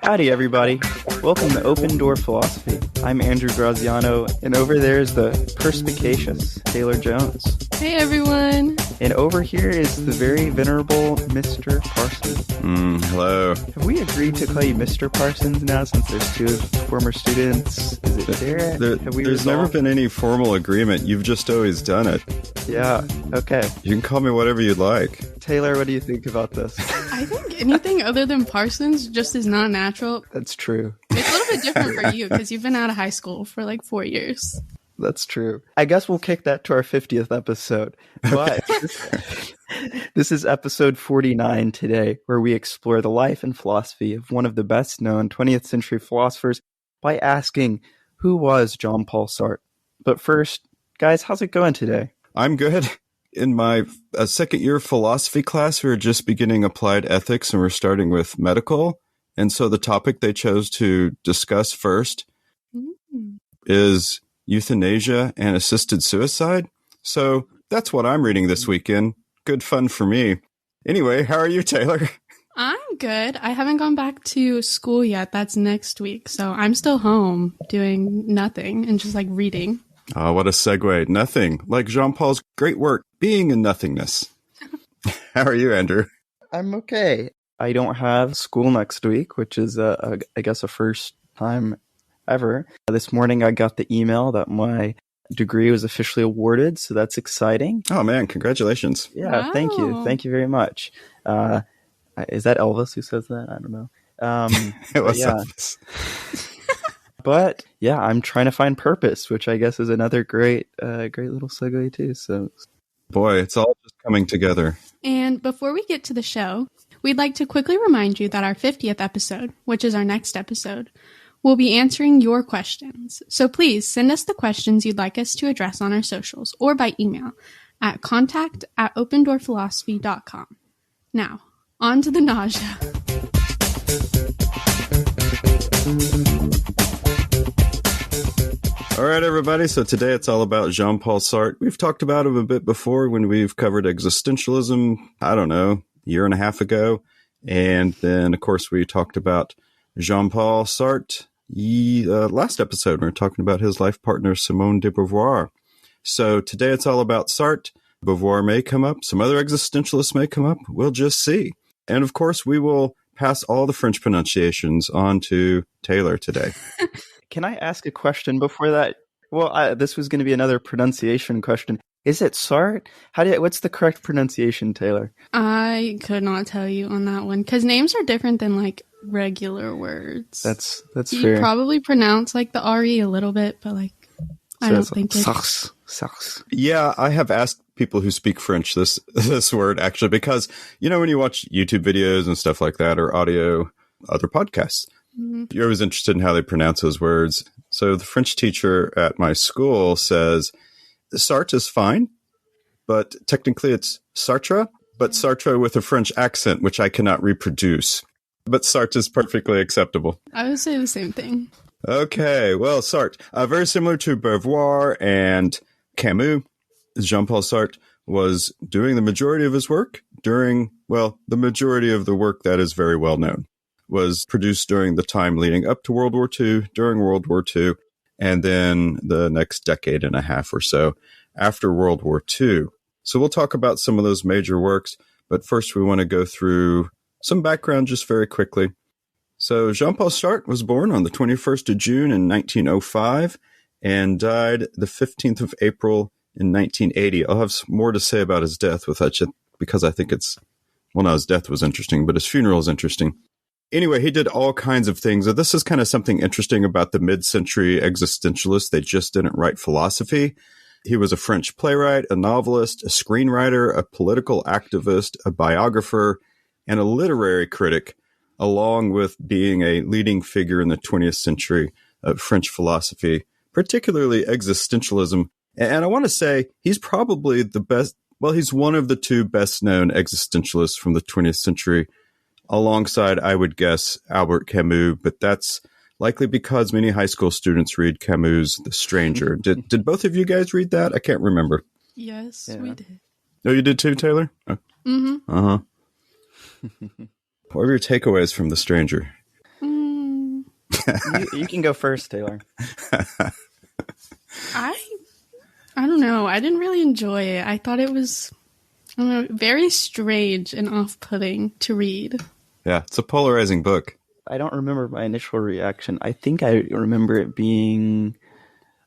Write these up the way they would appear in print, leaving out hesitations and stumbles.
Howdy, everybody. Welcome to Open Door Philosophy. I'm Andrew Graziano, and over there is the perspicacious Taylor Jones. Hey, everyone. And over here is the very venerable Mr. Parsons. Hello. Have we agreed to call you Mr. Parsons now since there's two former students? Is it fair? There's never been any formal agreement. You've just always done it. Yeah, okay. You can call me whatever you'd like. Taylor, what do you think about this? I think anything other than Parsons just is not natural. That's true. It's a little bit different for you because you've been out of high school for like 4 years. That's true. I guess we'll kick that to our 50th episode. But this is episode 49 today, where we explore the life and philosophy of one of the best-known 20th century philosophers by asking, who was Jean-Paul Sartre? But first, guys, how's it going today? I'm good. In my second year philosophy class, we were just beginning applied ethics, and we're starting with medical. And so the topic they chose to discuss first is euthanasia and assisted suicide. So that's what I'm reading this weekend. Good fun for me. Anyway, how are you, Taylor? I'm good. I haven't gone back to school yet. That's next week. So I'm still home doing nothing and just like reading. Oh, what a segue. Nothing. Like Jean-Paul's great work, being in nothingness. How are you, Andrew? I'm okay. I don't have school next week, which is, I guess, a first time ever. This morning I got the email that my degree was officially awarded, so that's exciting. Oh, man, congratulations. Yeah, Wow. Thank you. Thank you very much. Is that Elvis who says that? I don't know. Elvis. But yeah, I'm trying to find purpose, which I guess is another great little segue too. So, boy, it's all just coming together. And before we get to the show, we'd like to quickly remind you that our 50th episode, which is our next episode, will be answering your questions. So please send us the questions you'd like us to address on our socials or by email at contact@opendoorphilosophy.com. Now, on to the nausea. All right, everybody. So today it's all about Jean-Paul Sartre. We've talked about him a bit before when we've covered existentialism, I don't know, a year and a half ago. And then, of course, we talked about Jean-Paul Sartre last episode. We were talking about his life partner, Simone de Beauvoir. So today it's all about Sartre. Beauvoir may come up. Some other existentialists may come up. We'll just see. And, of course, we will pass all the French pronunciations on to Taylor today. can I ask a question before that? Well, this was going to be another pronunciation question. Is it Sartre? What's the correct pronunciation, Taylor? I could not tell you on that one because names are different than like regular words. That's you fair. You probably pronounce like the RE a little bit, but like I don't think it. Sartre. Yeah, I have asked people who speak French this word actually because when you watch YouTube videos and stuff like that or other podcasts, you're always interested in how they pronounce those words. So the French teacher at my school says Sartre is fine, but technically it's Sartre, but Sartre with a French accent, which I cannot reproduce. But Sartre is perfectly acceptable. I would say the same thing. Okay, well, Sartre, very similar to Beauvoir and Camus, Jean-Paul Sartre was doing the majority of his work the majority of the work that is very well known was produced during the time leading up to World War II, during World War II, and then the next decade and a half or so after World War II. So we'll talk about some of those major works, but first we want to go through some background just very quickly. So Jean-Paul Sartre was born on the 21st of June in 1905 and died the 15th of April in 1980. I'll have more to say about his death because I think his death was interesting, but his funeral is interesting. Anyway, he did all kinds of things. This is kind of something interesting about the mid-century existentialists. They just didn't write philosophy. He was a French playwright, a novelist, a screenwriter, a political activist, a biographer, and a literary critic, along with being a leading figure in the 20th century of French philosophy, particularly existentialism. And I want to say he's probably the best, he's one of the two best-known existentialists from the 20th century, alongside, I would guess, Albert Camus, but that's likely because many high school students read Camus' The Stranger. Did both of you guys read that? I can't remember. Yes, we did. Oh, you did too, Taylor? Oh. Mm-hmm. Uh-huh. What were your takeaways from The Stranger? You can go first, Taylor. I don't know. I didn't really enjoy it. I thought it was, I don't know, very strange and off-putting to read. Yeah, it's a polarizing book. I don't remember my initial reaction. I think I remember it being,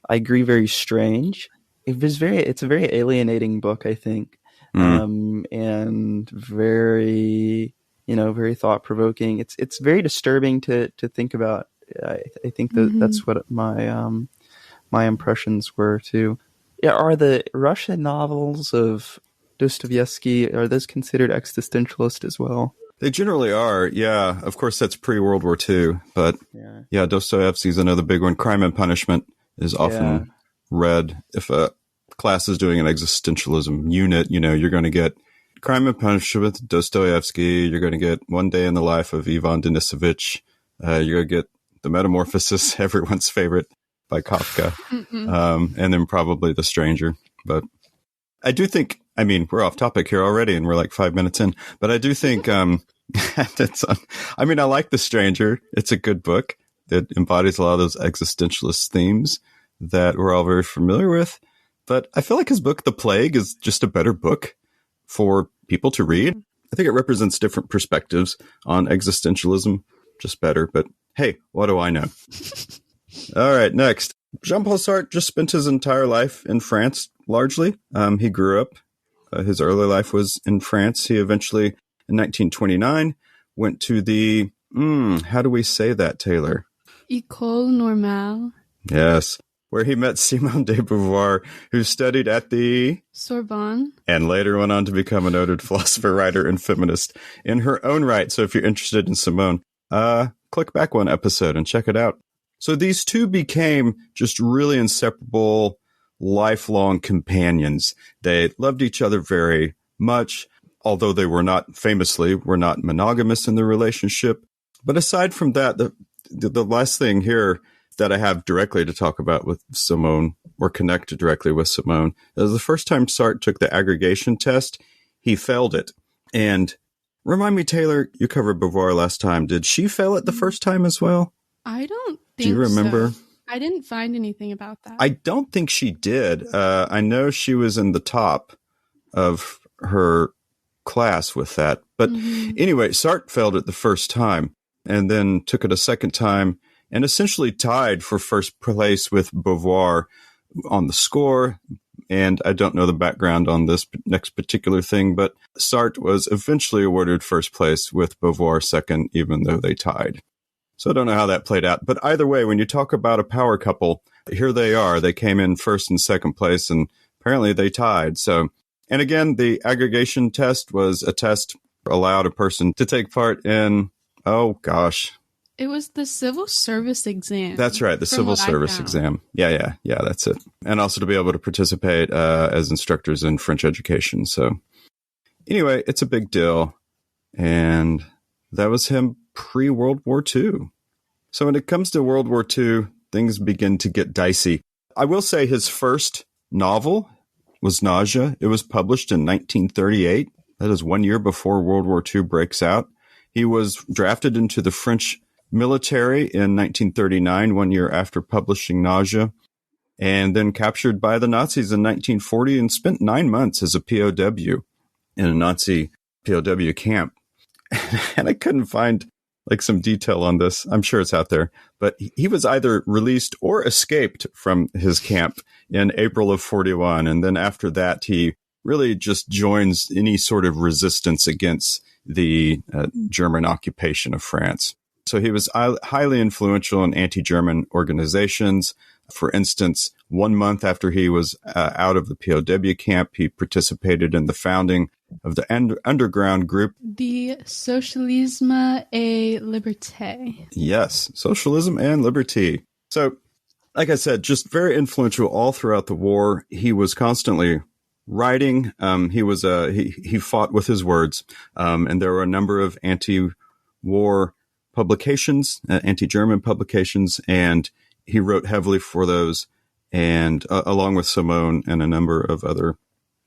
I agree, very strange. It's a very alienating book, I think. And very, very thought-provoking. It's very disturbing to think about. I think that's what my impressions were too. Yeah, are the Russian novels of Dostoevsky, are those considered existentialist as well? They generally are, yeah. Of course, that's pre-World War II, but yeah, Dostoevsky's another big one. Crime and Punishment is often read. If a class is doing an existentialism unit, you're going to get Crime and Punishment, Dostoevsky. You're going to get One Day in the Life of Ivan Denisovich. You're going to get The Metamorphosis, everyone's favorite, by Kafka. And then probably The Stranger. But I do think, we're off topic here already and we're like 5 minutes in, but I do think, I like The Stranger. It's a good book. It embodies a lot of those existentialist themes that we're all very familiar with. But I feel like his book, The Plague, is just a better book for people to read. I think it represents different perspectives on existentialism, just better. But hey, what do I know? All right, next. Jean-Paul Sartre just spent his entire life in France, largely. He grew up. His early life was in France. He eventually, in 1929, went to the, how do we say that, Taylor? École Normale. Yes, where he met Simone de Beauvoir, who studied at the Sorbonne. And later went on to become a noted philosopher, writer, and feminist in her own right. So if you're interested in Simone, click back one episode and check it out. So these two became just really inseparable, lifelong companions. They loved each other very much, although they were not monogamous in their relationship. But aside from that, the last thing here that I have directly to talk about with Simone, or connected directly with Simone, is the first time Sartre took the aggregation test, he failed it. And remind me, Taylor, you covered Beauvoir last time. Did she fail it the first time as well? I don't think so. Do you remember? I didn't find anything about that. I don't think she did. I know she was in the top of her class with that. But anyway, Sartre failed it the first time and then took it a second time and essentially tied for first place with Beauvoir on the score. And I don't know the background on this next particular thing, but Sartre was eventually awarded first place with Beauvoir second, even though they tied. So I don't know how that played out. But either way, when you talk about a power couple, here they are. They came in first and second place, and apparently they tied. So, and again, the aggregation test was a test allowed a person to take part in, it was the civil service exam. That's right, the civil service exam. Yeah, that's it. And also to be able to participate as instructors in French education. So anyway, it's a big deal. And that was him pre-World War II. So when it comes to World War II, things begin to get dicey. I will say his first novel was Nausea. It was published in 1938. That is 1 year before World War II breaks out. He was drafted into the French military in 1939, 1 year after publishing Nausea, and then captured by the Nazis in 1940 and spent 9 months as a POW in a Nazi POW camp. And I couldn't find some detail on this. I'm sure it's out there, but he was either released or escaped from his camp in April of 41. And then after that, he really just joins any sort of resistance against the German occupation of France. So he was highly influential in anti-German organizations. For instance, 1 month after he was out of the POW camp, he participated in the founding of the underground group, the Socialisme et Liberté. Yes, Socialism and Liberty. So, like I said, just very influential all throughout the war. He was constantly writing. He fought with his words, and there were a number of anti-war publications, anti-German publications, and he wrote heavily for those, and along with Simone and a number of other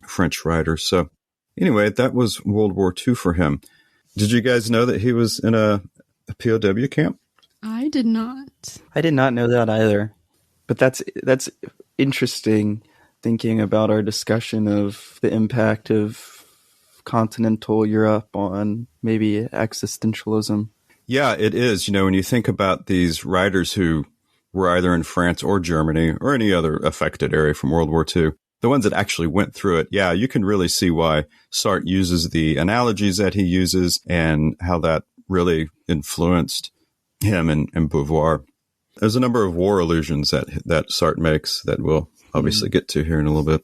French writers. So Anyway, that was World War II for him. Did you guys know that he was in a POW camp? I did not. I did not know that either. But that's interesting, thinking about our discussion of the impact of continental Europe on maybe existentialism. Yeah, it is. You know, when you think about these writers who were either in France or Germany or any other affected area from World War II, the ones that actually went through it, yeah, you can really see why Sartre uses the analogies that he uses and how that really influenced him and Beauvoir. There's a number of war allusions that Sartre makes that we'll obviously get to here in a little bit.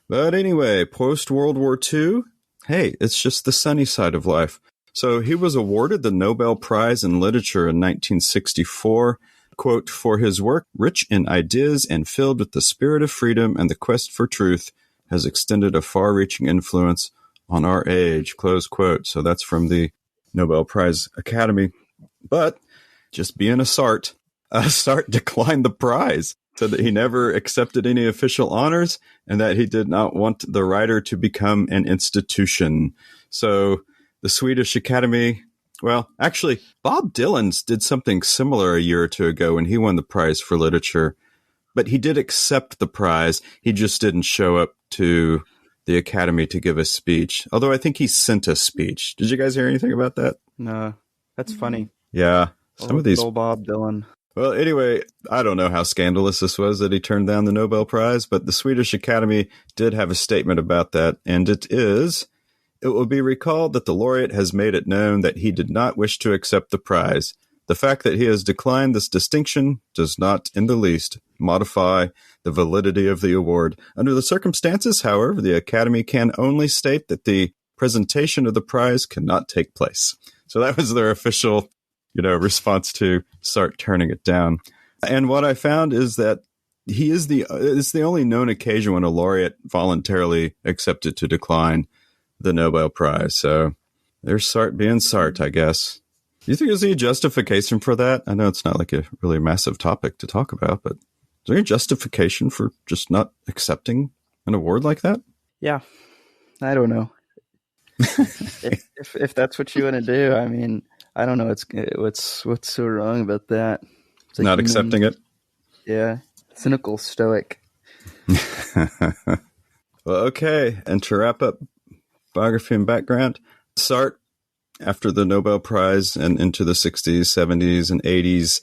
But anyway, post-World War II, hey, it's just the sunny side of life. So he was awarded the Nobel Prize in Literature in 1964, quote, for his work, rich in ideas and filled with the spirit of freedom and the quest for truth, has extended a far-reaching influence on our age, close quote. So that's from the Nobel Prize Academy. But just being a Sartre, Sartre declined the prize, said that he never accepted any official honors and that he did not want the writer to become an institution. So the Swedish Academy, well, actually, Bob Dylan did something similar a year or two ago when he won the prize for literature, but he did accept the prize. He just didn't show up to the Academy to give a speech, although I think he sent a speech. Did you guys hear anything about that? No, that's funny. Yeah. Some of these. Old Bob Dylan. Well, anyway, I don't know how scandalous this was that he turned down the Nobel Prize, but the Swedish Academy did have a statement about that, and it is, it will be recalled that the laureate has made it known that he did not wish to accept the prize. The fact that he has declined this distinction does not in the least modify the validity of the award. Under the circumstances, however, the Academy can only state that the presentation of the prize cannot take place. So that was their official response to Sartre turning it down. And what I found is that it's the only known occasion when a laureate voluntarily accepted to decline the Nobel Prize. So there's Sartre being Sartre, I guess. Do you think there's any justification for that? I know it's not like a really massive topic to talk about, but is there any justification for just not accepting an award like that? Yeah, I don't know. if that's what you want to do, I mean, I don't know. What's so wrong about that? It's not accepting it. Yeah, cynical stoic. Well, okay, and to wrap up biography and background, Sartre, after the Nobel Prize and into the 60s, 70s, and 80s,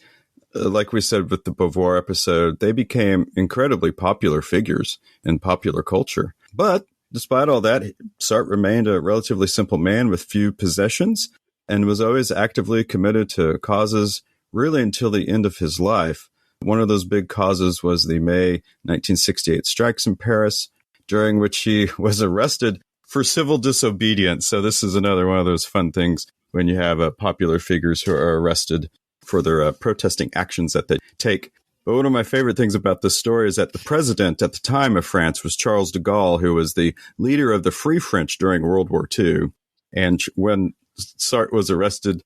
like we said with the Beauvoir episode, they became incredibly popular figures in popular culture. But despite all that, Sartre remained a relatively simple man with few possessions and was always actively committed to causes really until the end of his life. One of those big causes was the May 1968 strikes in Paris, during which he was arrested for civil disobedience. So this is another one of those fun things when you have popular figures who are arrested for their protesting actions that they take. But one of my favorite things about this story is that the president at the time of France was Charles de Gaulle, who was the leader of the Free French during World War II. And when Sartre was arrested,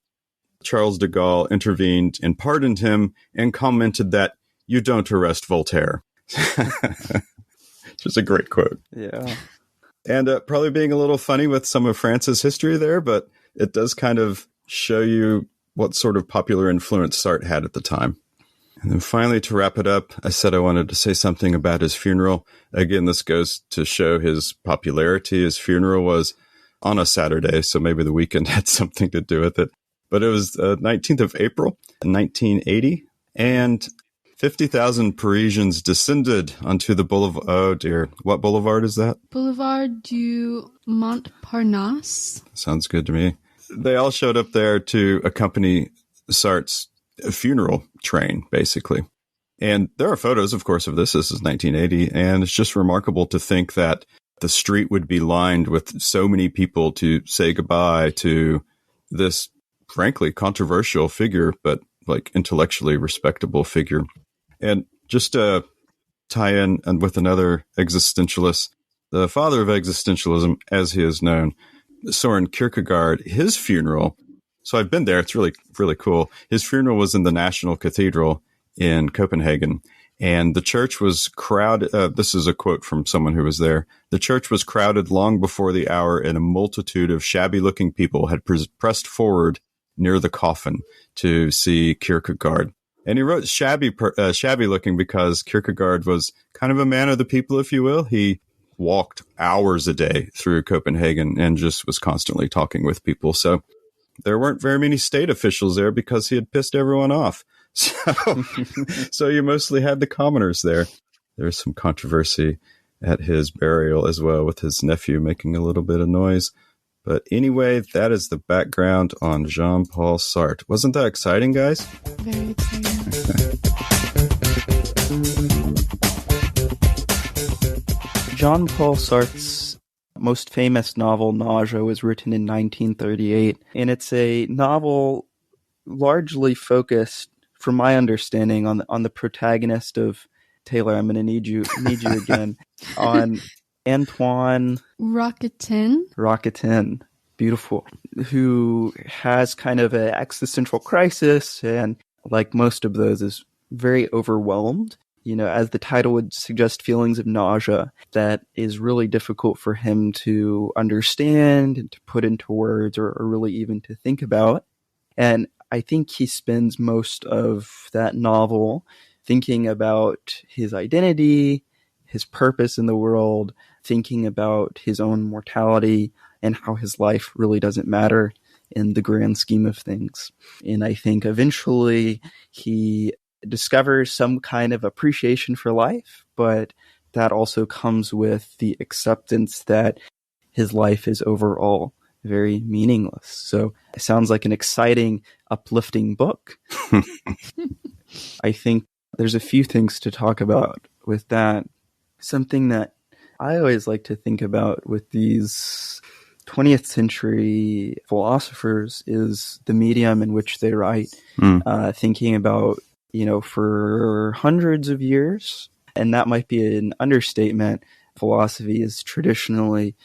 Charles de Gaulle intervened and pardoned him and commented that you don't arrest Voltaire. Just a great quote. Yeah. And probably being a little funny with some of France's history there, but it does kind of show you what sort of popular influence Sartre had at the time. And then finally, to wrap it up, I said I wanted to say something about his funeral. Again, this goes to show his popularity. His funeral was on a Saturday, so maybe the weekend had something to do with it. But it was 19th of April, 1980, and 50,000 Parisians descended onto the boulevard. Oh, dear. What boulevard is that? Boulevard du Montparnasse. Sounds good to me. They all showed up there to accompany Sartre's funeral train, basically. And there are photos, of course, of this. This is 1980, and it's just remarkable to think that the street would be lined with so many people to say goodbye to this, frankly, controversial figure, but like intellectually respectable figure. And just to tie in with another existentialist, the father of existentialism, as he is known, Søren Kierkegaard, his funeral. So I've been there. It's really, really cool. His funeral was in the National Cathedral in Copenhagen. And the church was crowded. This is a quote from someone who was there. The church was crowded long before the hour, and a multitude of shabby-looking people had pressed forward near the coffin to see Kierkegaard. And he wrote shabby-looking because Kierkegaard was kind of a man of the people, if you will. He walked hours a day through Copenhagen and just was constantly talking with people. So there weren't very many state officials there because he had pissed everyone off. So you mostly had the commoners there. There's some controversy at his burial as well, with his nephew making a little bit of noise. But anyway, that is the background on Jean-Paul Sartre. Wasn't that exciting, guys? Very exciting. Jean-Paul Sartre's most famous novel, Nausea, was written in 1938, and it's a novel largely focused, from my understanding, on the protagonist of Taylor. I'm going to need you again on Antoine Roquetin, beautiful, who has kind of an existential crisis, and like most of those, is very overwhelmed. You know, as the title would suggest, feelings of nausea that is really difficult for him to understand and to put into words, or really even to think about. And I think he spends most of that novel thinking about his identity, his purpose in the world, thinking about his own mortality and how his life really doesn't matter in the grand scheme of things. And I think eventually he discovers some kind of appreciation for life, but that also comes with the acceptance that his life is overall very meaningless. So it sounds like an exciting, uplifting book. I think there's a few things to talk about with that. Something that I always like to think about with these 20th century philosophers is the medium in which they write, thinking about, for hundreds of years, and that might be an understatement, philosophy is traditionally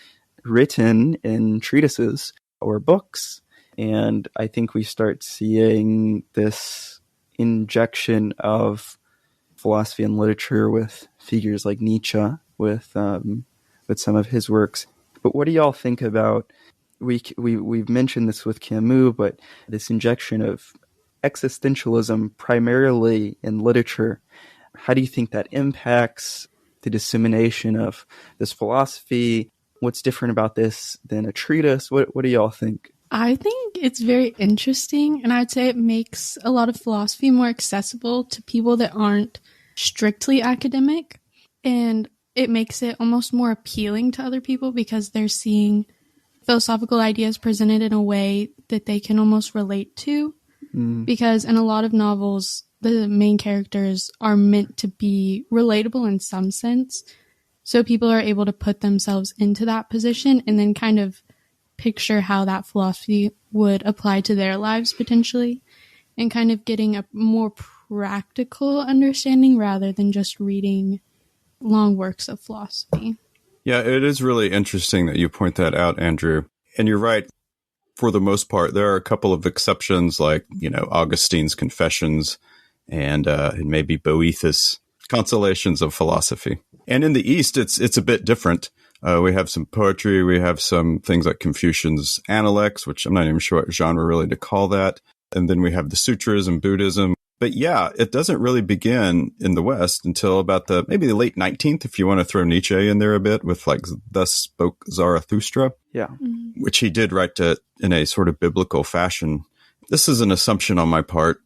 written in treatises or books. And I think we start seeing this injection of philosophy and literature with figures like Nietzsche, with some of his works. But what do y'all think about, we've mentioned this with Camus, but this injection of existentialism primarily in literature? How do you think that impacts the dissemination of this philosophy? What's different about this than a treatise? What do y'all think? I think it's very interesting, and I'd say it makes a lot of philosophy more accessible to people that aren't strictly academic, and it makes it almost more appealing to other people because they're seeing philosophical ideas presented in a way that they can almost relate to. Because in a lot of novels, the main characters are meant to be relatable in some sense. So people are able to put themselves into that position and then kind of picture how that philosophy would apply to their lives potentially, and kind of getting a more practical understanding rather than just reading long works of philosophy. Yeah, it is really interesting that you point that out, Andrew. And you're right. For the most part, there are a couple of exceptions, like, Augustine's Confessions and maybe Boethius' Consolations of Philosophy. And in the East, it's a bit different. We have some poetry. We have some things like Confucian's Analects, which I'm not even sure what genre really to call that. And then we have the Sutras and Buddhism. But yeah, it doesn't really begin in the West until about maybe the late 19th, if you want to throw Nietzsche in there a bit, with like Thus Spoke Zarathustra. Yeah. Which he did write in a sort of biblical fashion. This is an assumption on my part.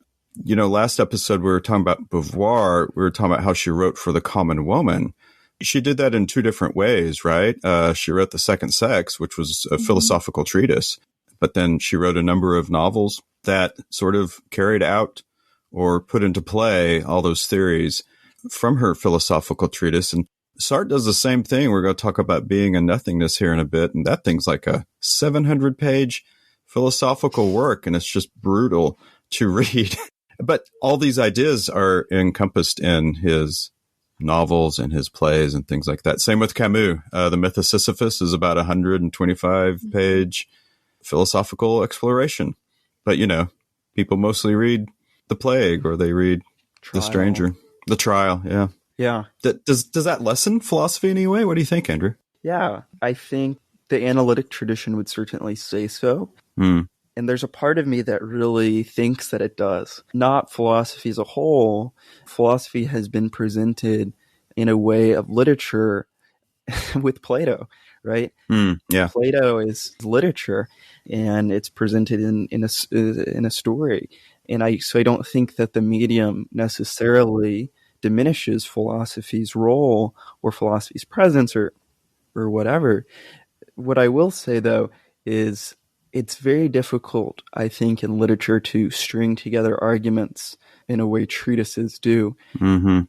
Last episode we were talking about Beauvoir. We were talking about how she wrote for the common woman. She did that in two different ways, right? She wrote The Second Sex, which was a philosophical treatise. But then she wrote a number of novels that sort of carried out or put into play all those theories from her philosophical treatise. And Sartre does the same thing. We're going to talk about being and nothingness here in a bit. And that thing's like a 700-page philosophical work, and it's just brutal to read. But all these ideas are encompassed in his novels and his plays and things like that. Same with Camus. The Myth of Sisyphus is about 125-page philosophical exploration. But, people mostly read The Plague, or they read Trial. The Stranger. The trial, yeah. Yeah. Does that lessen philosophy in any way? What do you think, Andrew? Yeah. I think the analytic tradition would certainly say so. Hmm. And there's a part of me that really thinks that it does. Not philosophy as a whole. Philosophy has been presented in a way of literature with Plato, right? Yeah. Plato is literature, and it's presented in a story. And so I don't think that the medium necessarily diminishes philosophy's role or philosophy's presence or whatever. What I will say, though, is it's very difficult, I think, in literature to string together arguments in a way treatises do. Mm-hmm.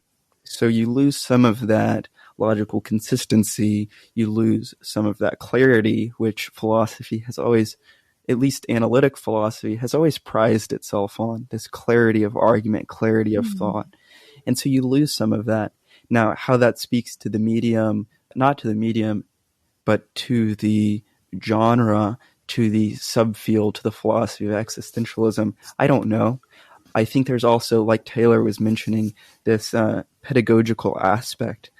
So you lose some of that logical consistency, you lose some of that clarity, which philosophy has always, at least analytic philosophy, has always prized itself on, this clarity of argument, clarity of thought. And so you lose some of that. Now, how that speaks to the medium, not to the medium, but to the genre, to the subfield, to the philosophy of existentialism, I don't know. I think there's also, like Taylor was mentioning, this pedagogical aspect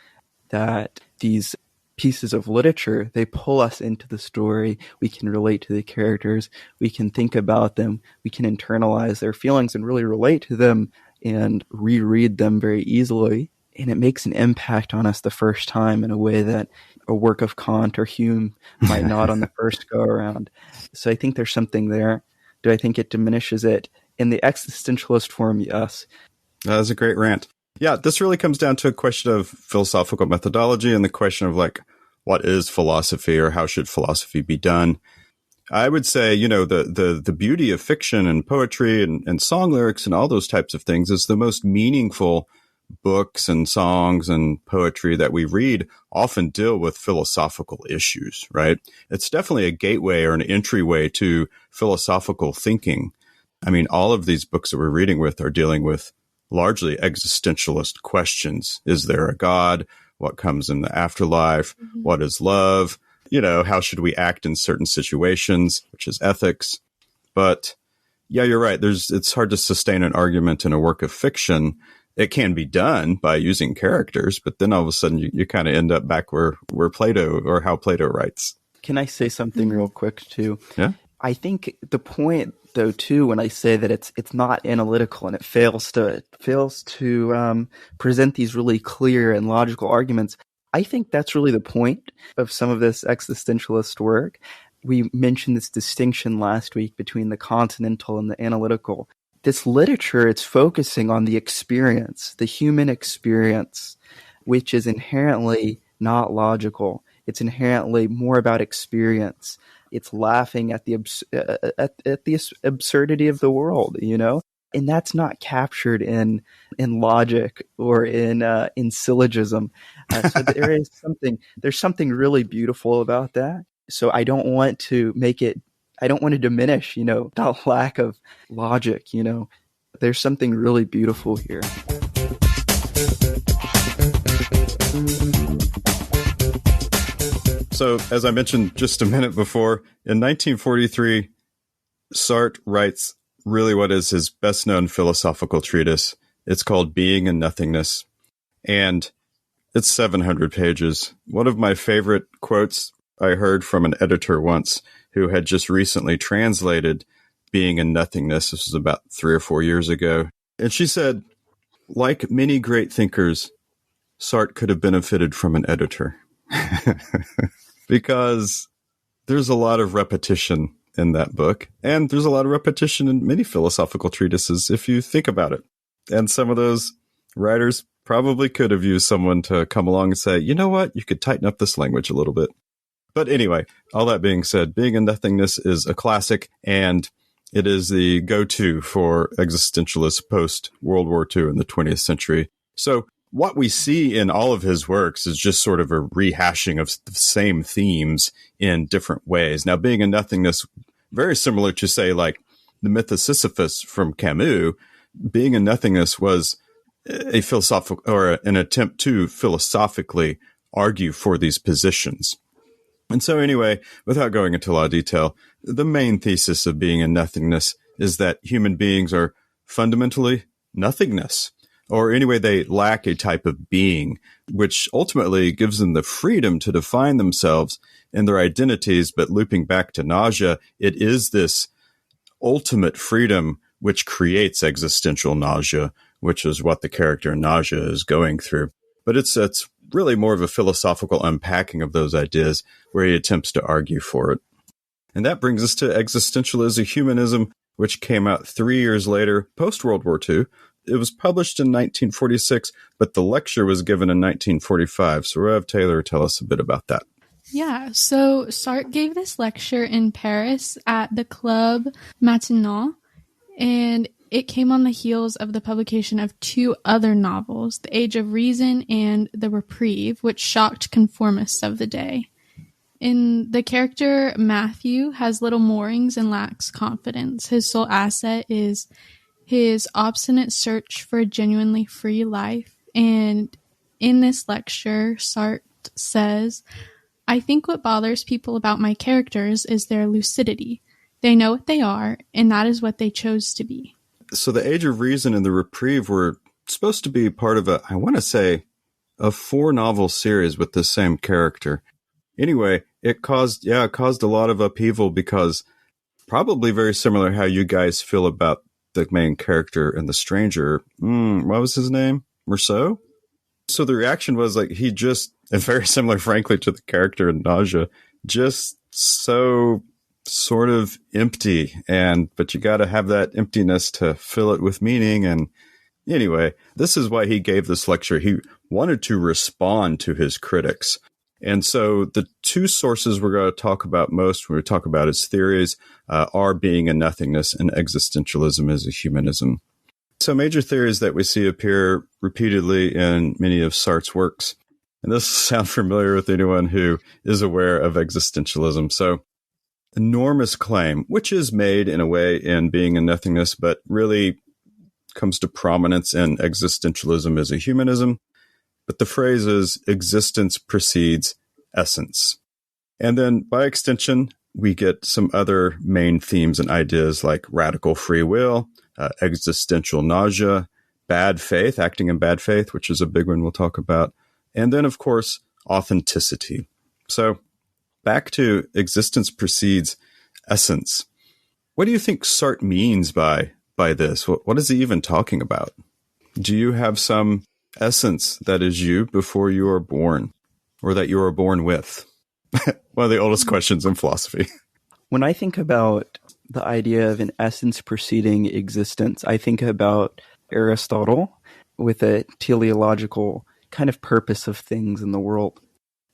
that these pieces of literature, they pull us into the story. We can relate to the characters. We can think about them. We can internalize their feelings and really relate to them and reread them very easily. And it makes an impact on us the first time in a way that a work of Kant or Hume might not on the first go around. So I think there's something there. Do I think it diminishes it? In the existentialist form, yes. That was a great rant. Yeah, this really comes down to a question of philosophical methodology and the question of like, what is philosophy or how should philosophy be done? I would say, the beauty of fiction and poetry and song lyrics and all those types of things is the most meaningful books and songs and poetry that we read often deal with philosophical issues, right? It's definitely a gateway or an entryway to philosophical thinking. I mean, all of these books that we're reading with are dealing with largely existentialist questions. Is there a God? What comes in the afterlife? Mm-hmm. What is love? How should we act in certain situations, which is ethics. But yeah, you're right. It's hard to sustain an argument in a work of fiction. It can be done by using characters, but then all of a sudden you kind of end up back where Plato or how Plato writes. Can I say something real quick too? Yeah. I think the point, though, too, when I say that it's not analytical and it fails to present these really clear and logical arguments, I think that's really the point of some of this existentialist work. We mentioned this distinction last week between the continental and the analytical. This literature, it's focusing on the experience, the human experience, which is inherently not logical. It's inherently more about experience. It's laughing at the absurdity of the world, and that's not captured in logic or in syllogism. So there's something really beautiful about that. So I don't want to diminish, the lack of logic. There's something really beautiful here. So, as I mentioned just a minute before, in 1943, Sartre writes really what is his best-known philosophical treatise. It's called Being and Nothingness, and it's 700 pages. One of my favorite quotes I heard from an editor once who had just recently translated Being and Nothingness. This was about 3 or 4 years ago. And she said, like many great thinkers, Sartre could have benefited from an editor. Because there's a lot of repetition in that book, and there's a lot of repetition in many philosophical treatises if you think about it. And some of those writers probably could have used someone to come along and say, you know what, you could tighten up this language a little bit. But anyway, all that being said, Being and Nothingness is a classic, and it is the go-to for existentialists post-World War II in the 20th century. So what we see in all of his works is just sort of a rehashing of the same themes in different ways. Now, Being and Nothingness, very similar to, say, like the Myth of Sisyphus from Camus, Being and Nothingness was a philosophical or an attempt to philosophically argue for these positions. And so anyway, without going into a lot of detail, the main thesis of Being and Nothingness is that human beings are fundamentally nothingness. or anyway, they lack a type of being, which ultimately gives them the freedom to define themselves and their identities. But looping back to nausea, it is this ultimate freedom which creates existential nausea, which is what the character in Nausea is going through. But it's really more of a philosophical unpacking of those ideas where he attempts to argue for it. And that brings us to Existentialism, Humanism, which came out 3 years later, post-World War II. It was published in 1946, but the lecture was given in 1945. So we'll have Taylor tell us a bit about that. Yeah, so Sartre gave this lecture in Paris at the Club Maintenant, and it came on the heels of the publication of two other novels, The Age of Reason and The Reprieve, which shocked conformists of the day. The character Matthew has little moorings and lacks confidence. His sole asset is his obstinate search for a genuinely free life. And in this lecture, Sartre says, I think what bothers people about my characters is their lucidity. They know what they are, and that is what they chose to be. So The Age of Reason and The Reprieve were supposed to be part of a 4-novel series with the same character. Anyway, it caused a lot of upheaval because probably very similar how you guys feel about the main character and The Stranger. What was his name? Rousseau? So the reaction was like he just, and very similar, frankly, to the character in Nausea, just so sort of empty. But you got to have that emptiness to fill it with meaning. And anyway, this is why he gave this lecture. He wanted to respond to his critics. And so the two sources we're going to talk about most when we talk about his theories are Being and Nothingness and Existentialism as a Humanism. So major theories that we see appear repeatedly in many of Sartre's works. And this sounds familiar with anyone who is aware of existentialism. So enormous claim, which is made in a way in Being and Nothingness, but really comes to prominence in Existentialism as a Humanism. But the phrase is existence precedes essence. And then by extension, we get some other main themes and ideas like radical free will, existential nausea, bad faith, acting in bad faith, which is a big one we'll talk about. And then, of course, authenticity. So back to existence precedes essence. What do you think Sartre means by this? What is he even talking about? Do you have some essence that is you before you are born, or that you are born with? One of the oldest questions in philosophy. When I think about the idea of an essence preceding existence, I think about Aristotle with a teleological kind of purpose of things in the world.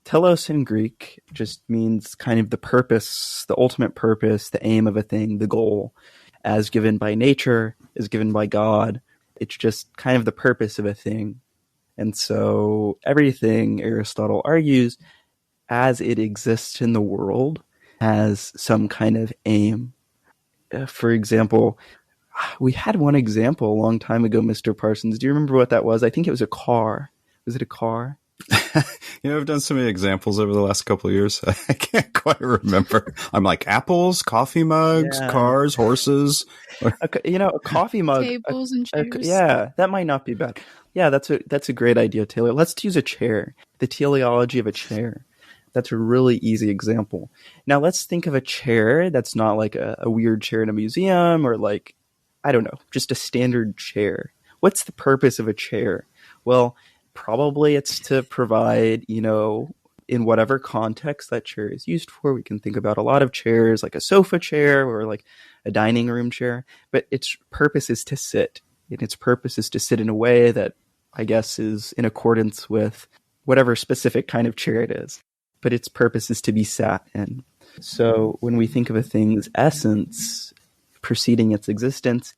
Telos in Greek just means kind of the purpose, the ultimate purpose, the aim of a thing, the goal, as given by nature, as given by God. It's just kind of the purpose of a thing. And so everything, Aristotle argues, as it exists in the world, has some kind of aim. For example, we had one example a long time ago, Mr. Parsons. Do you remember what that was? I think it was a car. Was it a car? I've done so many examples over the last couple of years. I can't quite remember. I'm like apples, coffee mugs, cars, horses. A coffee mug. Tables and chairs. That might not be bad. Yeah, that's a great idea, Taylor. Let's use a chair. The teleology of a chair. That's a really easy example. Now let's think of a chair that's not like a weird chair in a museum or like, I don't know, just a standard chair. What's the purpose of a chair? Well, probably it's to provide, in whatever context that chair is used for. We can think about a lot of chairs, like a sofa chair or like a dining room chair, but its purpose is to sit. And its purpose is to sit in a way that I guess is in accordance with whatever specific kind of chair it is. But its purpose is to be sat in. So when we think of a thing's essence preceding its existence,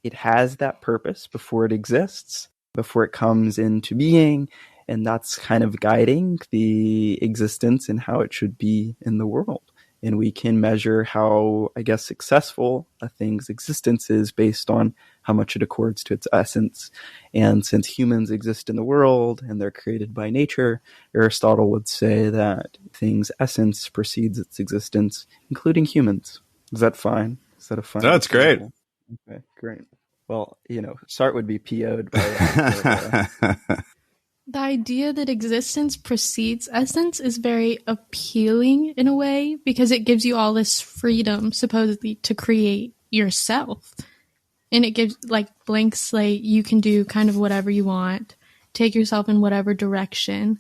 it has that purpose before it exists, before it comes into being, and that's kind of guiding the existence and how it should be in the world. And we can measure how, I guess, successful a thing's existence is based on how much it accords to its essence. And since humans exist in the world and they're created by nature, Aristotle would say that things' essence precedes its existence, including humans. Is that fine? Is that a fine That's example? great. Okay, great. Well, Sartre would be PO'd by it. The idea that existence precedes essence is very appealing in a way because it gives you all this freedom, supposedly, to create yourself. And it gives, like, blank slate. You can do kind of whatever you want, take yourself in whatever direction.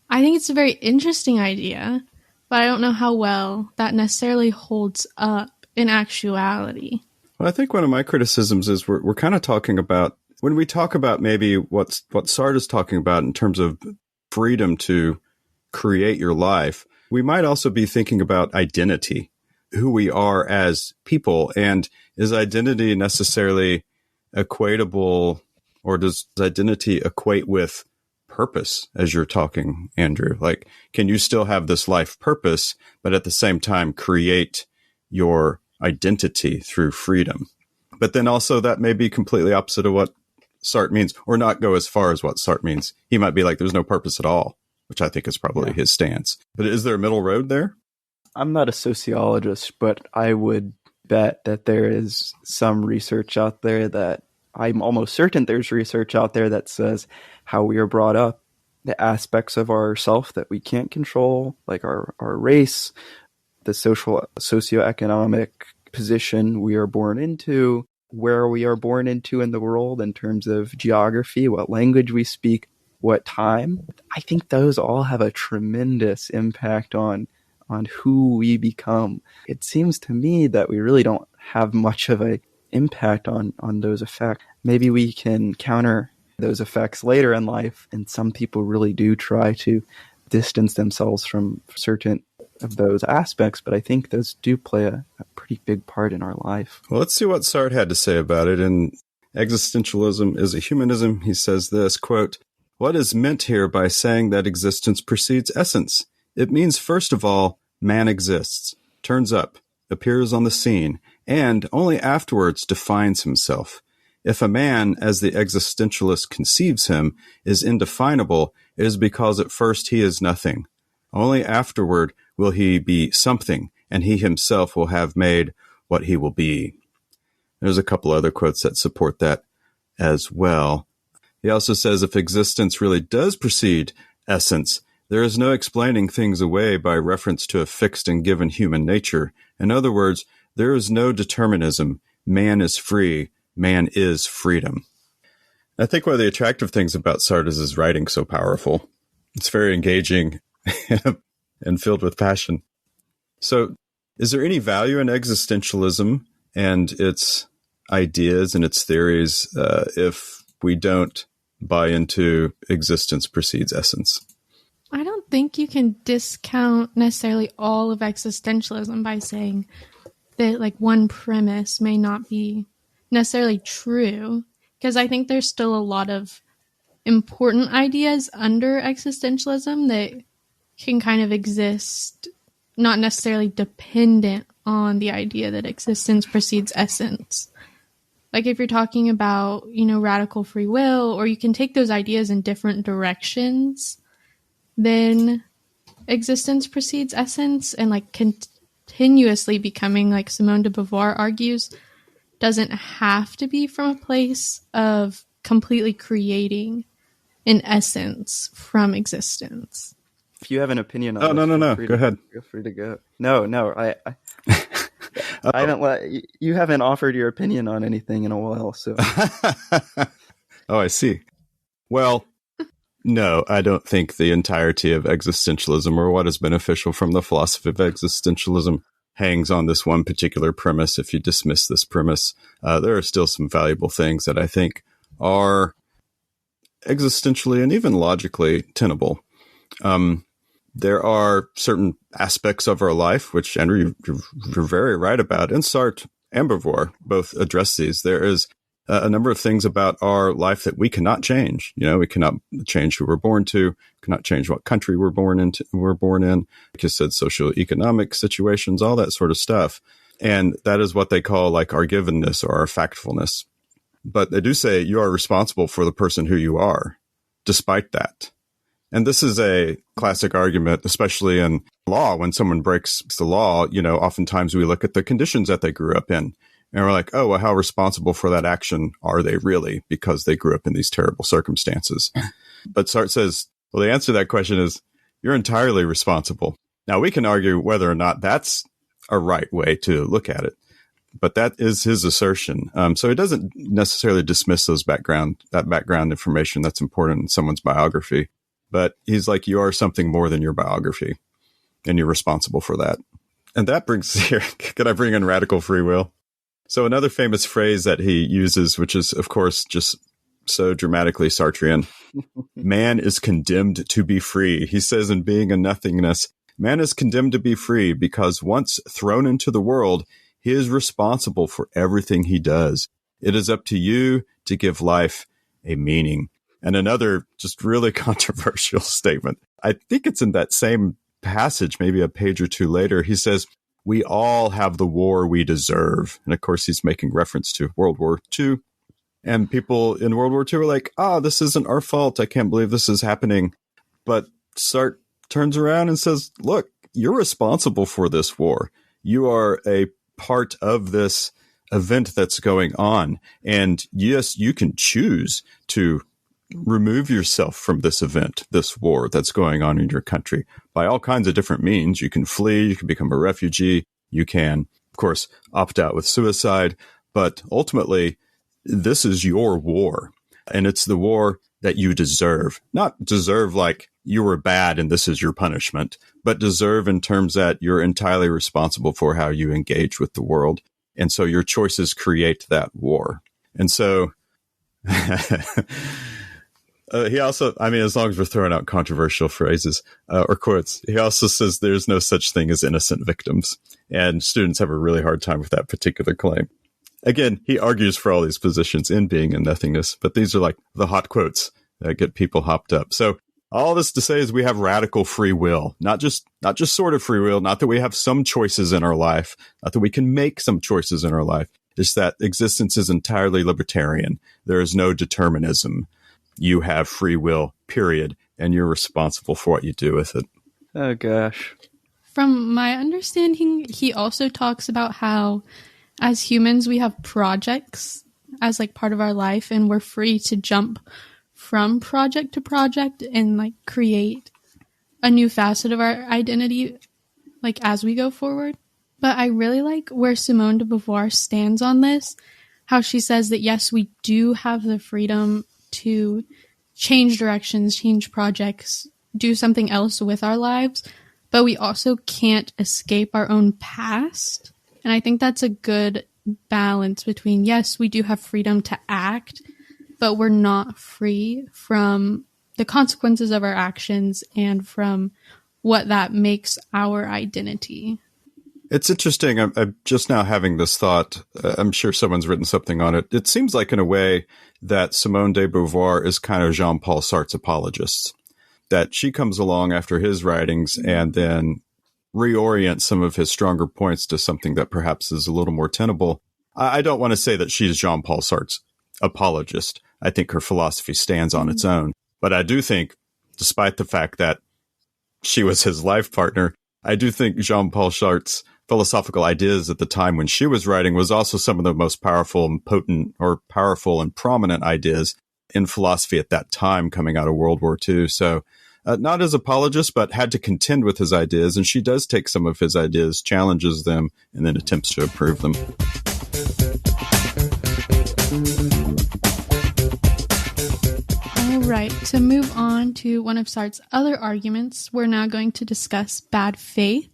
I think it's a very interesting idea, but I don't know how well that necessarily holds up in actuality. Well, I think one of my criticisms is we're kind of talking about, when we talk about maybe what Sartre is talking about in terms of freedom to create your life, we might also be thinking about identity, who we are as people. And is identity necessarily equatable, or does identity equate with purpose, as you're talking, Andrew? Like, can you still have this life purpose, but at the same time create your identity through freedom? But then also that may be completely opposite of what Sartre means, or not go as far as what Sartre means. He might be like, there's no purpose at all, which I think is probably his stance. But is there a middle road there? I'm not a sociologist, but I would bet that there is some research out there that I'm almost certain there's research out there that says how we are brought up, the aspects of our self that we can't control, like our race, the socioeconomic position we are born into, where we are born into in the world in terms of geography, what language we speak, what time. I think those all have a tremendous impact on who we become. It seems to me that we really don't have much of an impact on those effects. Maybe we can counter those effects later in life, and some people really do try to distance themselves from certain of those aspects, but I think those do play a pretty big part in our life. Well, let's see what Sartre had to say about it. In Existentialism is a Humanism, he says this, quote, "What is meant here by saying that existence precedes essence? It means, first of all, man exists, turns up, appears on the scene, and only afterwards defines himself. If a man, as the existentialist conceives him, is indefinable, it is because at first he is nothing. Only afterward will he be something, and he himself will have made what he will be." There's a couple other quotes that support that as well. He also says, if existence really does precede essence, there is no explaining things away by reference to a fixed and given human nature. In other words, there is no determinism. Man is free. Man is freedom. I think one of the attractive things about Sartre is his writing so powerful. It's very engaging and filled with passion. So is there any value in existentialism and its ideas and its theories if we don't buy into existence precedes essence? I don't think you can discount necessarily all of existentialism by saying that, like, one premise may not be necessarily true, because I think there's still a lot of important ideas under existentialism that can kind of exist, not necessarily dependent on the idea that existence precedes essence. Like, if you're talking about, radical free will, or you can take those ideas in different directions, then existence precedes essence, and like continuously becoming, like Simone de Beauvoir argues, doesn't have to be from a place of completely creating an essence from existence. If you have an opinion on this, no. Go ahead. Feel free to go. No, I I don't you haven't offered your opinion on anything in a while, so. Oh, I see. Well, no, I don't think the entirety of existentialism, or what is beneficial from the philosophy of existentialism, hangs on this one particular premise. If you dismiss this premise, there are still some valuable things that I think are existentially and even logically tenable. There are certain aspects of our life, which, Andrew, you're very right about, and Sartre and Beauvoir both address these. There is a number of things about our life that we cannot change. We cannot change who we're born to, cannot change what country we're born in. Like you said, socioeconomic situations, all that sort of stuff. And that is what they call like our givenness or our factfulness. But they do say you are responsible for the person who you are, despite that. And this is a classic argument, especially in law. When someone breaks the law, oftentimes we look at the conditions that they grew up in. And we're like, oh, well, how responsible for that action are they really? Because they grew up in these terrible circumstances. But Sartre says, well, the answer to that question is you're entirely responsible. Now, we can argue whether or not that's a right way to look at it, but that is his assertion. So he doesn't necessarily dismiss that background information that's important in someone's biography. But he's like, you are something more than your biography, and you're responsible for that. And that brings here, can I bring in radical free will? So another famous phrase that he uses, which is, of course, just so dramatically Sartrean, man is condemned to be free. He says in Being and Nothingness, man is condemned to be free because once thrown into the world, he is responsible for everything he does. It is up to you to give life a meaning. And another just really controversial statement. I think it's in that same passage, maybe a page or two later. He says, we all have the war we deserve. And of course, he's making reference to World War II. And people in World War II were like, this isn't our fault. I can't believe this is happening. But Sartre turns around and says, look, you're responsible for this war. You are a part of this event that's going on. And yes, you can choose to remove yourself from this event, this war that's going on in your country by all kinds of different means. You can flee, you can become a refugee, you can, of course, opt out with suicide. But ultimately, this is your war. And it's the war that you deserve. Not deserve like you were bad and this is your punishment, but deserve in terms that you're entirely responsible for how you engage with the world. And so your choices create that war. And so he also, as long as we're throwing out controversial phrases or quotes, he also says there's no such thing as innocent victims. And students have a really hard time with that particular claim. Again, he argues for all these positions in Being and Nothingness, but these are like the hot quotes that get people hopped up. So all this to say is we have radical free will, not just sort of free will, not that we have some choices in our life, not that we can make some choices in our life. It's that existence is entirely libertarian. There is no determinism. You have free will, period, and you're responsible for what you do with it. Oh, gosh. From my understanding, he also talks about how as humans, we have projects as like part of our life, and we're free to jump from project to project and like create a new facet of our identity like as we go forward. But I really like where Simone de Beauvoir stands on this, how she says that yes, we do have the freedom to change directions, change projects, do something else with our lives, but we also can't escape our own past. And I think that's a good balance between, yes, we do have freedom to act, but we're not free from the consequences of our actions and from what that makes our identity. It's interesting. I'm just now having this thought. I'm sure someone's written something on it. It seems like in a way that Simone de Beauvoir is kind of Jean-Paul Sartre's apologist, that she comes along after his writings and then reorient some of his stronger points to something that perhaps is a little more tenable. I don't want to say that she's Jean-Paul Sartre's apologist. I think her philosophy stands on its own. But I do think, despite the fact that she was his life partner, I do think Jean-Paul Sartre's philosophical ideas at the time when she was writing was also some of the most powerful and potent or powerful and prominent ideas in philosophy at that time coming out of World War II. So not as apologist, but had to contend with his ideas. And she does take some of his ideas, challenges them, and then attempts to improve them. All right, to move on to one of Sartre's other arguments, we're now going to discuss bad faith,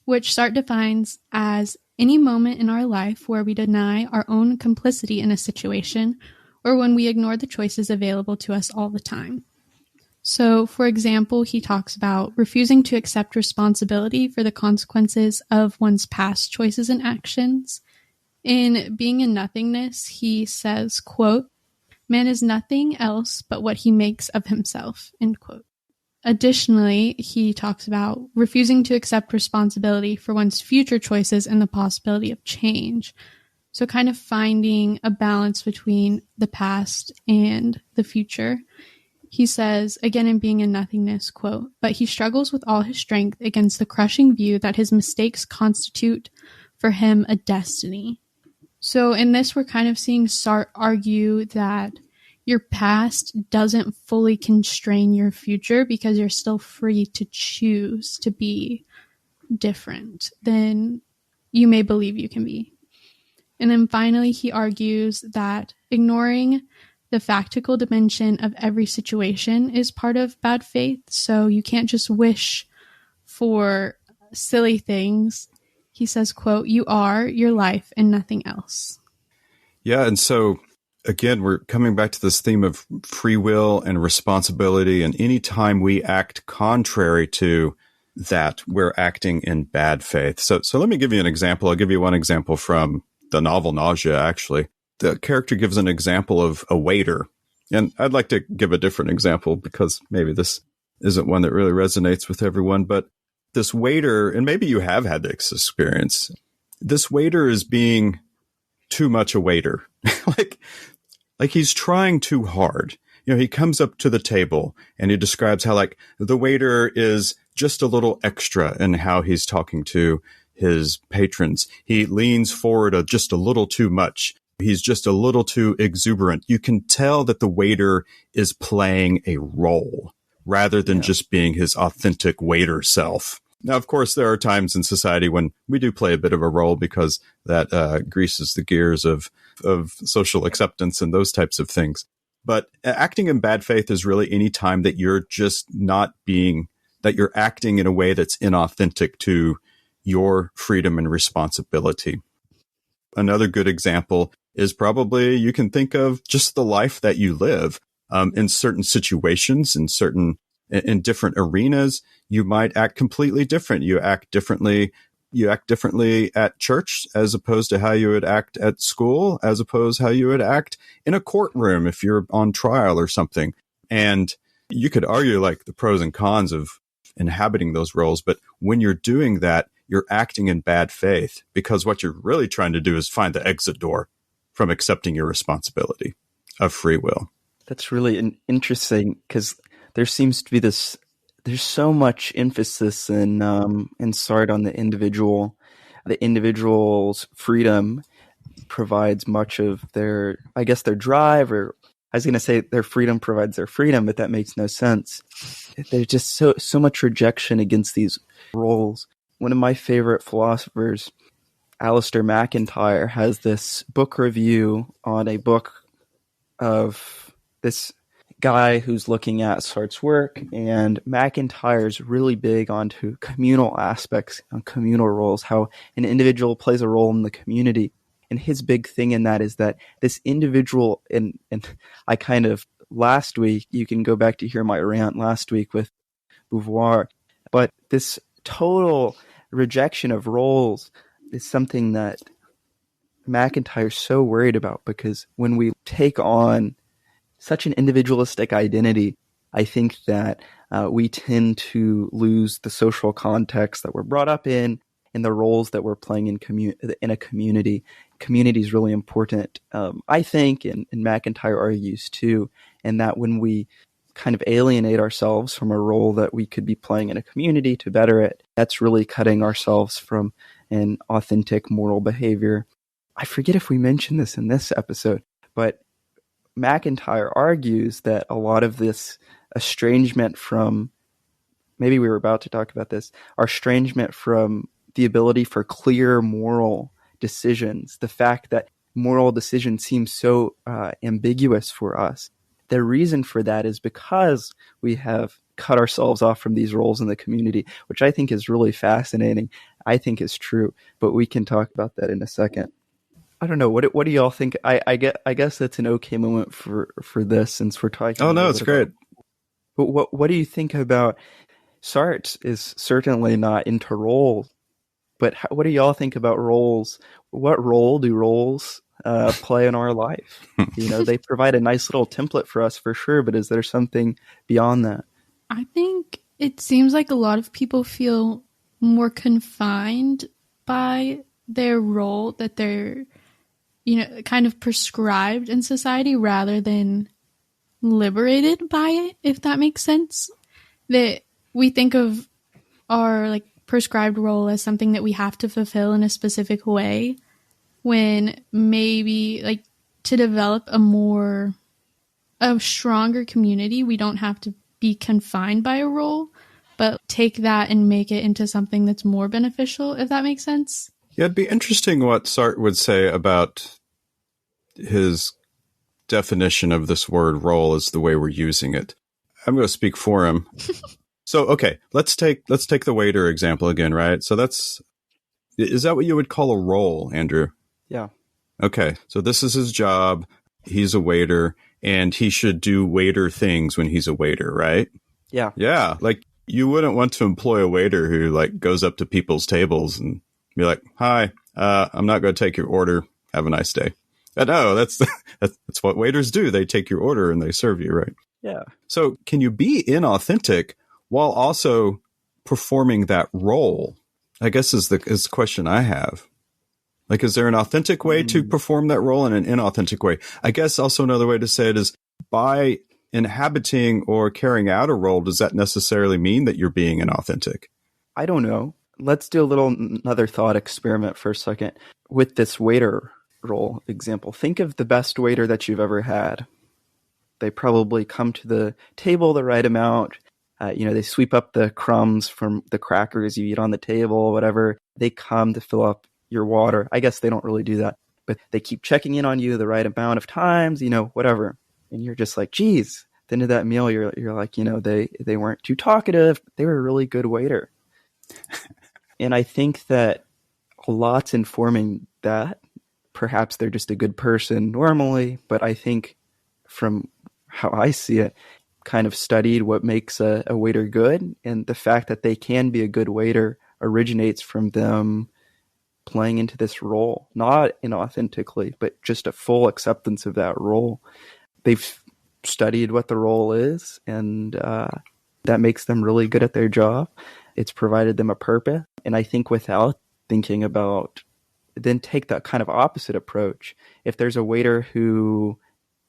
which Sartre defines as any moment in our life where we deny our own complicity in a situation or when we ignore the choices available to us all the time. So, for example, he talks about refusing to accept responsibility for the consequences of one's past choices and actions. In Being in Nothingness, he says, quote, "Man is nothing else but what he makes of himself," end quote. Additionally, he talks about refusing to accept responsibility for one's future choices and the possibility of change. So kind of finding a balance between the past and the future. He says, again in Being in Nothingness, quote, "But he struggles with all his strength against the crushing view that his mistakes constitute for him a destiny." So in this, we're kind of seeing Sartre argue that your past doesn't fully constrain your future because you're still free to choose to be different than you may believe you can be. And then finally, he argues that ignoring the factical dimension of every situation is part of bad faith. So you can't just wish for silly things. He says, quote, "You are your life and nothing else." Yeah. And so, again, we're coming back to this theme of free will and responsibility. And anytime we act contrary to that, we're acting in bad faith. So let me give you an example. I'll give you one example from the novel Nausea, actually. The character gives an example of a waiter. And I'd like to give a different example because maybe this isn't one that really resonates with everyone. But this waiter, and maybe you have had this experience, this waiter is being too much a waiter. like he's trying too hard. You know, he comes up to the table and he describes how like the waiter is just a little extra in how he's talking to his patrons. He leans forward just a little too much. He's just a little too exuberant. You can tell that the waiter is playing a role rather than just being his authentic waiter self. Now, of course, there are times in society when we do play a bit of a role because that greases the gears of social acceptance and those types of things. But acting in bad faith is really any time that you're just not being, that you're acting in a way that's inauthentic to your freedom and responsibility. Another good example is probably you can think of just the life that you live in certain situations, in different arenas. You might act completely different. You act differently at church as opposed to how you would act at school, as opposed to how you would act in a courtroom if you're on trial or something. And you could argue like the pros and cons of inhabiting those roles. But when you're doing that, you're acting in bad faith because what you're really trying to do is find the exit door from accepting your responsibility of free will. That's really interesting because there seems to be there's so much emphasis in Sartre on the individual. The individual's freedom provides much of their drive, or I was going to say their freedom provides their freedom, but that makes no sense. There's just so much rejection against these roles. One of my favorite philosophers, Alistair MacIntyre, has this book review on a book of this guy who's looking at Sartre's work, and MacIntyre's really big onto communal aspects, on communal roles, how an individual plays a role in the community. And his big thing in that is that this individual, and I kind of, last week, you can go back to hear my rant last week with Beauvoir, but this total rejection of roles is something that MacIntyre's so worried about, because when we take on such an individualistic identity, I think that we tend to lose the social context that we're brought up in and the roles that we're playing in a community. Community is really important, I think, and MacIntyre argues too, and that when we kind of alienate ourselves from a role that we could be playing in a community to better it, that's really cutting ourselves from an authentic moral behavior. I forget if we mentioned this in this episode, but MacIntyre argues that a lot of this estrangement from, maybe we were about to talk about this, our estrangement from the ability for clear moral decisions, the fact that moral decisions seem so ambiguous for us. The reason for that is because we have cut ourselves off from these roles in the community, which I think is really fascinating. I think is true, but we can talk about that in a second. I don't know. What do y'all think? I guess that's an okay moment for this, since we're talking. Oh no, it's great. But what do you think about Sartre? Is certainly not into roles, but what do y'all think about roles? What role do roles play in our life? You know, they provide a nice little template for us for sure, but is there something beyond that? I think it seems like a lot of people feel more confined by their role that they're, kind of prescribed in society rather than liberated by it, if that makes sense. That we think of our prescribed role as something that we have to fulfill in a specific way, when maybe like to develop a stronger community, we don't have to be confined by a role, but take that and make it into something that's more beneficial, if that makes sense. Yeah, it'd be interesting what Sartre would say about his definition of this word role as the way we're using it. I'm going to speak for him. So, okay, let's take the waiter example again, right? So is that what you would call a role, Andrew? Yeah. Okay, so this is his job. He's a waiter, and he should do waiter things when he's a waiter, right? Yeah. Yeah, like you wouldn't want to employ a waiter who like goes up to people's tables and be like, "Hi, I'm not going to take your order. Have a nice day." No, that's what waiters do. They take your order and they serve you, right? Yeah. So can you be inauthentic while also performing that role? I guess is the question I have. Like, is there an authentic way to perform that role and an inauthentic way? I guess also another way to say it is by inhabiting or carrying out a role, does that necessarily mean that you're being inauthentic? I don't know. Let's do another thought experiment for a second with this waiter role example. Think of the best waiter that you've ever had. They probably come to the table the right amount. They sweep up the crumbs from the crackers you eat on the table, whatever. They come to fill up your water. I guess they don't really do that, but they keep checking in on you the right amount of times, whatever. And you're just like, geez, at the end of that meal, you're like, they weren't too talkative. They were a really good waiter. And I think that a lot's informing that. Perhaps they're just a good person normally, but I think from how I see it, kind of studied what makes a waiter good. And the fact that they can be a good waiter originates from them playing into this role, not inauthentically, but just a full acceptance of that role. They've studied what the role is, and that makes them really good at their job. It's provided them a purpose. And I think without thinking about, then take that kind of opposite approach. If there's a waiter who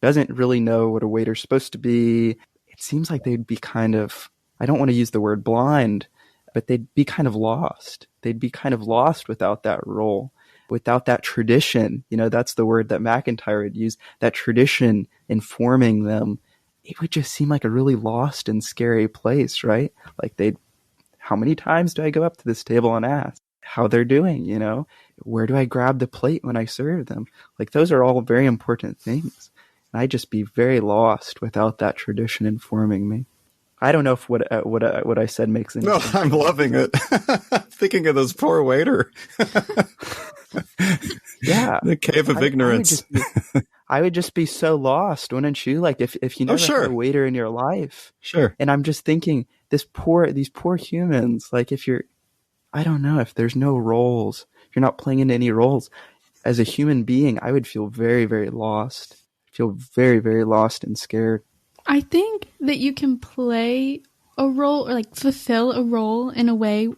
doesn't really know what a waiter's supposed to be, it seems like they'd be kind of, I don't want to use the word blind, but they'd be kind of lost. They'd be kind of lost without that role, without that tradition. That's the word that McIntyre would use, that tradition informing them. It would just seem like a really lost and scary place, right? Like how many times do I go up to this table and ask how they're doing? Where do I grab the plate when I serve them? Like, those are all very important things. And I'd just be very lost without that tradition informing me. I don't know if what I said makes any sense. No, I'm loving it. Thinking of this poor waiter. Yeah. The cave of ignorance. I would just be so lost, wouldn't you? Like, if you never had a waiter in your life. Sure. And I'm just thinking, these poor humans, like, I don't know, if there's no roles, if you're not playing into any roles, as a human being, I would feel very, very lost. Feel very, very lost and scared. I think that you can play a role or like fulfill a role in a way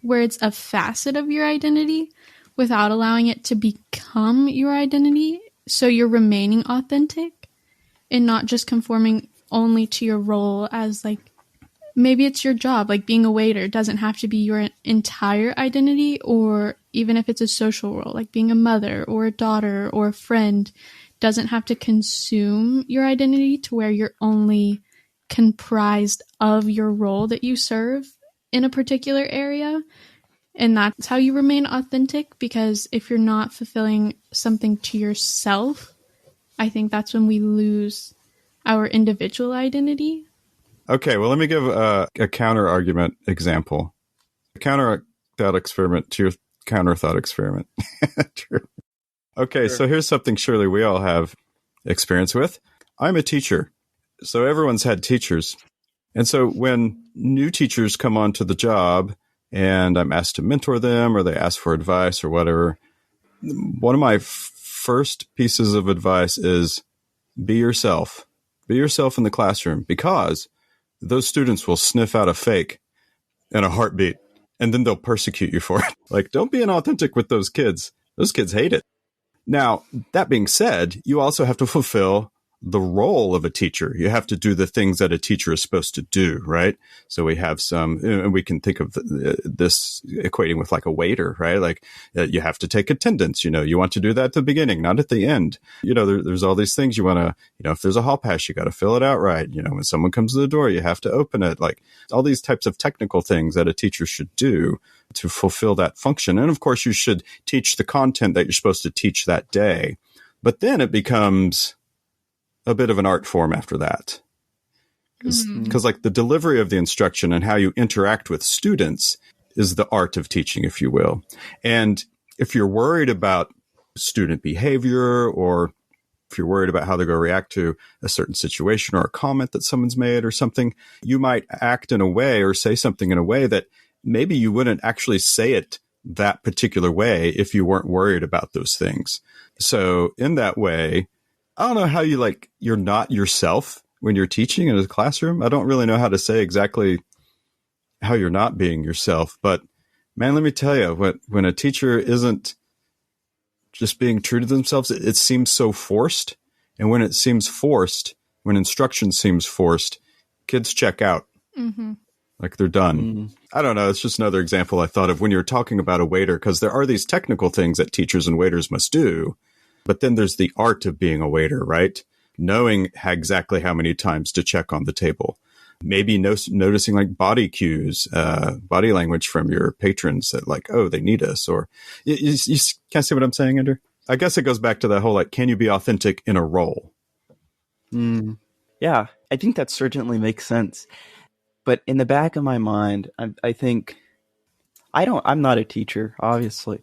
where it's a facet of your identity without allowing it to become your identity. So you're remaining authentic and not just conforming only to your role as like, maybe it's your job, like being a waiter doesn't have to be your entire identity, or even if it's a social role, like being a mother or a daughter or a friend, doesn't have to consume your identity to where you're only comprised of your role that you serve in a particular area. And that's how you remain authentic, because if you're not fulfilling something to yourself, I think that's when we lose our individual identity. Okay, well, let me give a counter argument example. Counter thought experiment to your counter thought experiment. True. Okay, sure. So here's something surely we all have experience with. I'm a teacher, so everyone's had teachers. And so when new teachers come onto the job and I'm asked to mentor them or they ask for advice or whatever, one of my first pieces of advice is be yourself. Be yourself in the classroom, because those students will sniff out a fake in a heartbeat, and then they'll persecute you for it. Like, don't be inauthentic with those kids. Those kids hate it. Now, that being said, you also have to fulfill the role of a teacher. You have to do the things that a teacher is supposed to do, right? So we have and we can think of this equating with like a waiter, right? Like you have to take attendance. You want to do that at the beginning, not at the end. There's all these things you want to, if there's a hall pass, you got to fill it out right. When someone comes to the door, you have to open it. Like all these types of technical things that a teacher should do to fulfill that function. And of course, you should teach the content that you're supposed to teach that day. But then it becomes a bit of an art form after that. Because like the delivery of the instruction and how you interact with students is the art of teaching, if you will. And if you're worried about student behavior, or if you're worried about how they're going to react to a certain situation or a comment that someone's made or something, you might act in a way or say something in a way that maybe you wouldn't actually say it that particular way if you weren't worried about those things. So in that way, I don't know how you're not yourself when you're teaching in a classroom. I don't really know how to say exactly how you're not being yourself. But man, let me tell you, when a teacher isn't just being true to themselves, it seems so forced. And when it seems forced, when instruction seems forced, kids check out. Mm-hmm. Like they're done. Mm-hmm. I don't know. It's just another example I thought of when you're talking about a waiter, because there are these technical things that teachers and waiters must do. But then there's the art of being a waiter, right? Knowing exactly how many times to check on the table. Maybe noticing like body cues, body language from your patrons that like, oh, they need us. Or you can't see what I'm saying, Andrew? I guess it goes back to that whole, like, can you be authentic in a role? Yeah, I think that certainly makes sense. But in the back of my mind, I think I'm not a teacher, obviously,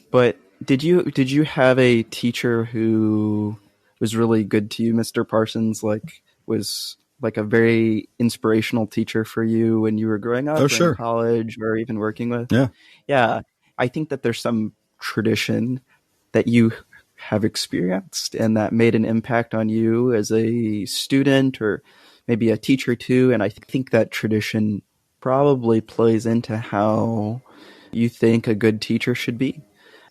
but did you have a teacher who was really good to you, Mr. Parsons? Like, was like a very inspirational teacher for you when you were growing up, or in college, or even working with? Yeah. I think that there's some tradition that you have experienced and that made an impact on you as a student, or maybe a teacher too. And I think that tradition probably plays into how you think a good teacher should be.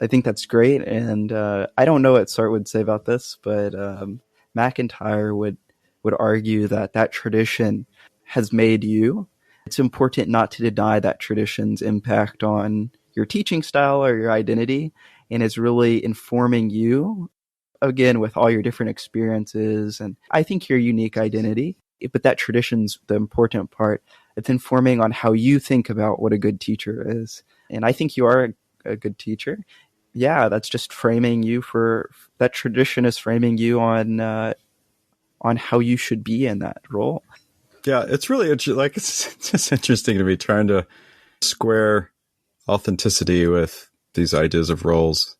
I think that's great. And I don't know what Sartre would say about this, but McIntyre would argue that tradition has made you. It's important not to deny that tradition's impact on your teaching style or your identity, and it's really informing you, again, with all your different experiences and I think your unique identity. But that tradition's the important part. It's informing on how you think about what a good teacher is. And I think you are a good teacher. Yeah, that's just framing you that tradition is framing you on how you should be in that role. Yeah, it's really like it's just interesting to me trying to square authenticity with these ideas of roles.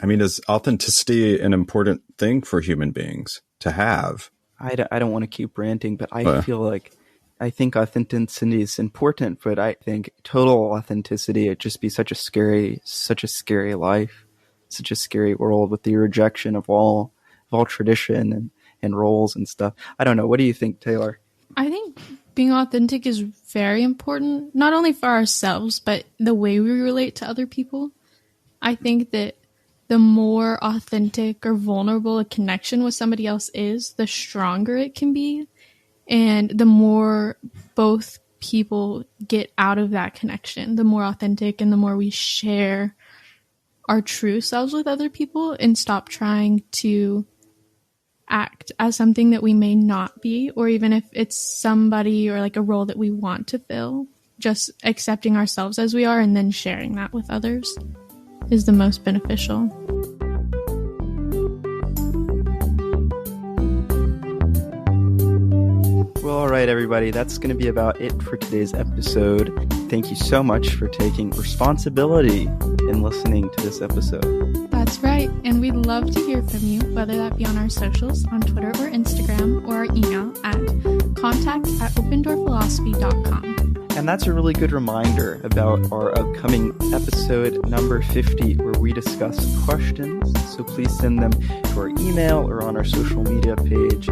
I mean, is authenticity an important thing for human beings to have? I don't want to keep ranting, but I feel like I think authenticity is important, but I think total authenticity, it'd just be such a scary life, such a scary world with the rejection of all tradition and roles and stuff. I don't know. What do you think, Taylor? I think being authentic is very important, not only for ourselves, but the way we relate to other people. I think that the more authentic or vulnerable a connection with somebody else is, the stronger it can be. And the more both people get out of that connection, the more authentic and the more we share our true selves with other people and stop trying to act as something that we may not be, or even if it's somebody or like a role that we want to fill, just accepting ourselves as we are and then sharing that with others is the most beneficial. Well, all right, everybody, that's going to be about it for today's episode. Thank you so much for taking responsibility in listening to this episode. That's right, and we'd love to hear from you, whether that be on our socials, on Twitter or Instagram, or our email at contact@opendoorphilosophy.com. And that's a really good reminder about our upcoming episode number 50, where we discuss questions. So please send them to our email or on our social media page.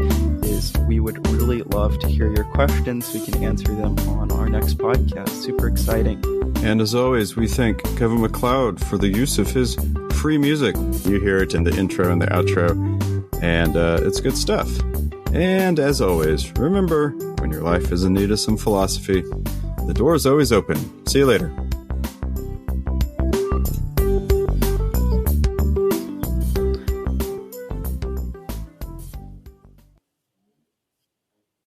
We would really love to hear your questions so we can answer them on our next podcast. Super exciting. And as always, we thank Kevin MacLeod for the use of his free music. You hear it in the intro and the outro. and it's good stuff. And as always, remember, when your life is in need of some philosophy, the door is always open. See you later.